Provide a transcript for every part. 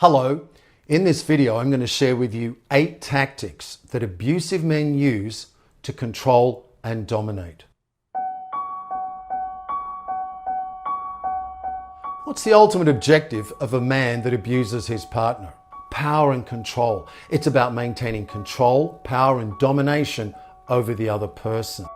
Hello, in this video I'm going to share with you 8 tactics that abusive men use to control and dominate. What's the ultimate objective of a man that abuses his partner? Power and control. It's about maintaining control, power and domination over the other person.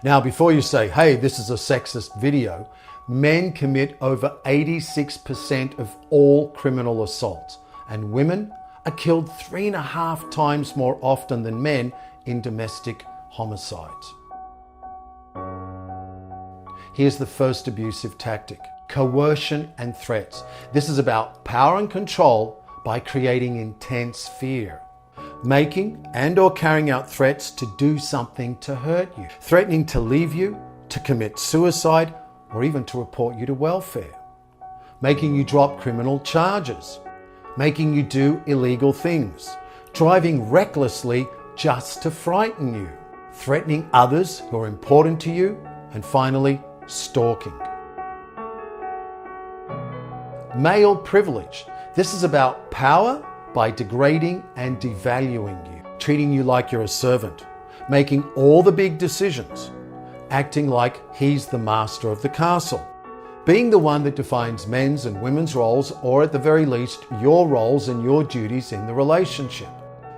Now, before you say, hey, this is a sexist video, men commit over 86% of all criminal assaults, and women are killed 3.5 times more often than men in domestic homicides. Here's the first abusive tactic: coercion and threats. This is about power and control by creating intense fear. Making and or carrying out threats to do something to hurt you. Threatening to leave you, to commit suicide, or even to report you to welfare. Making you drop criminal charges. Making you do illegal things. Driving recklessly just to frighten you. Threatening others who are important to you. And finally, stalking. Male privilege. This is about power by degrading and devaluing you, treating you like you're a servant, making all the big decisions, acting like he's the master of the castle, being the one that defines men's and women's roles, or at the very least, your roles and your duties in the relationship,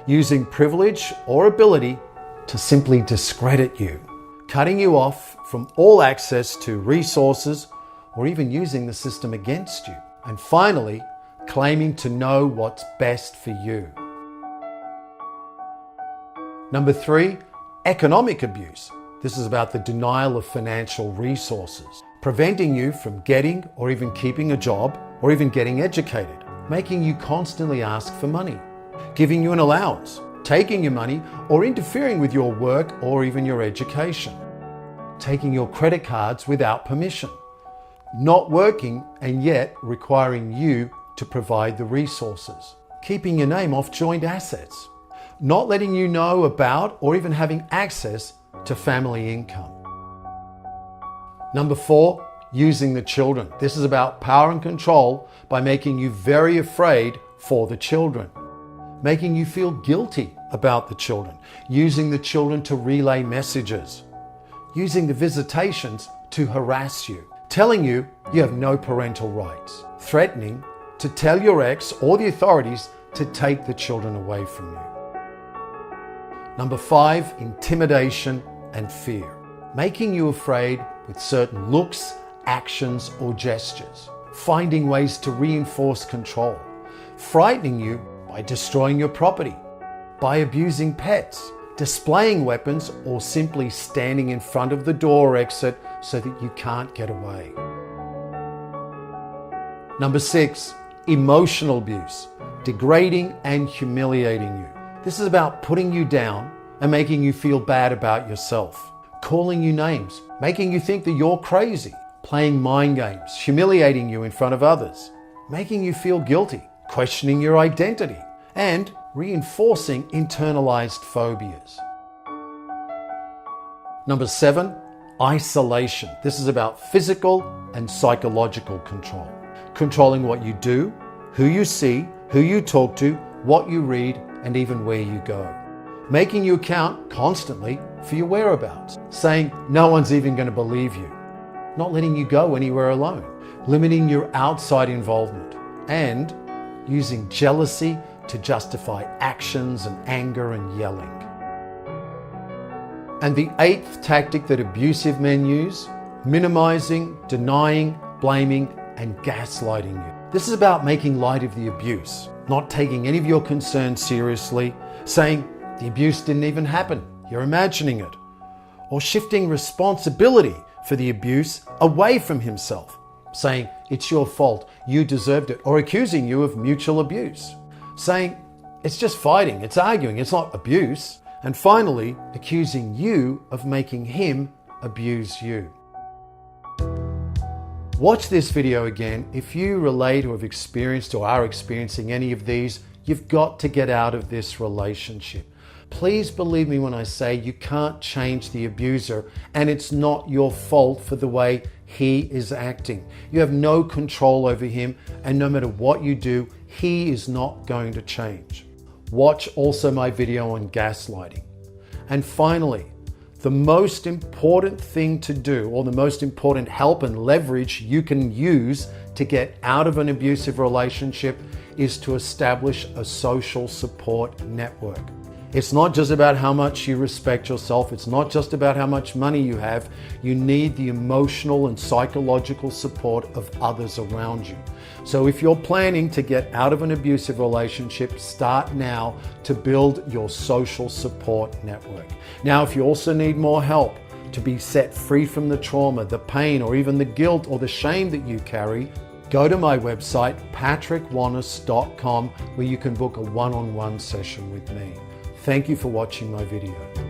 using privilege or ability to simply discredit you, cutting you off from all access to resources, or even using the system against you, and finally, claiming to know what's best for you. Number 3, economic abuse. This is about the denial of financial resources, preventing you from getting or even keeping a job or even getting educated, making you constantly ask for money, giving you an allowance, taking your money or interfering with your work or even your education, taking your credit cards without permission, not working and yet requiring you to provide the resources, keeping your name off joint assets, not letting you know about or even having access to family income. Number 4, using the children. This is about power and control by making you very afraid for the children, making you feel guilty about the children, using the children to relay messages, using the visitations to harass you, telling you you have no parental rights, threatening to tell your ex or the authorities to take the children away from you. Number 5, intimidation and fear. Making you afraid with certain looks, actions, or gestures. Finding ways to reinforce control. Frightening you by destroying your property, by abusing pets, displaying weapons, or simply standing in front of the door or exit so that you can't get away. Number 6, emotional abuse, degrading and humiliating you. This is about putting you down and making you feel bad about yourself, calling you names, making you think that you're crazy, playing mind games, humiliating you in front of others, making you feel guilty, questioning your identity, and reinforcing internalized phobias. Number 7, isolation. This is about physical and psychological control. Controlling what you do, who you see, who you talk to, what you read, and even where you go. Making you account constantly for your whereabouts. Saying no one's even going to believe you. Not letting you go anywhere alone. Limiting your outside involvement. And using jealousy to justify actions and anger and yelling. And the 8th tactic that abusive men use: minimizing, denying, blaming, and gaslighting you. This is about making light of the abuse, not taking any of your concerns seriously, saying the abuse didn't even happen, you're imagining it, or shifting responsibility for the abuse away from himself, saying it's your fault, you deserved it, or accusing you of mutual abuse, saying it's just fighting, it's arguing, it's not abuse, and finally accusing you of making him abuse you. Watch this video again. If you relate or have experienced or are experiencing any of these, you've got to get out of this relationship. Please believe me when I say you can't change the abuser, and it's not your fault for the way he is acting. You have no control over him, and no matter what you do, he is not going to change. Watch also my video on gaslighting. And finally, the most important thing to do, or the most important help and leverage you can use to get out of an abusive relationship, is to establish a social support network. It's not just about how much you respect yourself. It's not just about how much money you have. You need the emotional and psychological support of others around you. So if you're planning to get out of an abusive relationship, start now to build your social support network. Now, if you also need more help to be set free from the trauma, the pain, or even the guilt or the shame that you carry, go to my website, patrickwanis.com, where you can book a one-on-one session with me. Thank you for watching my video.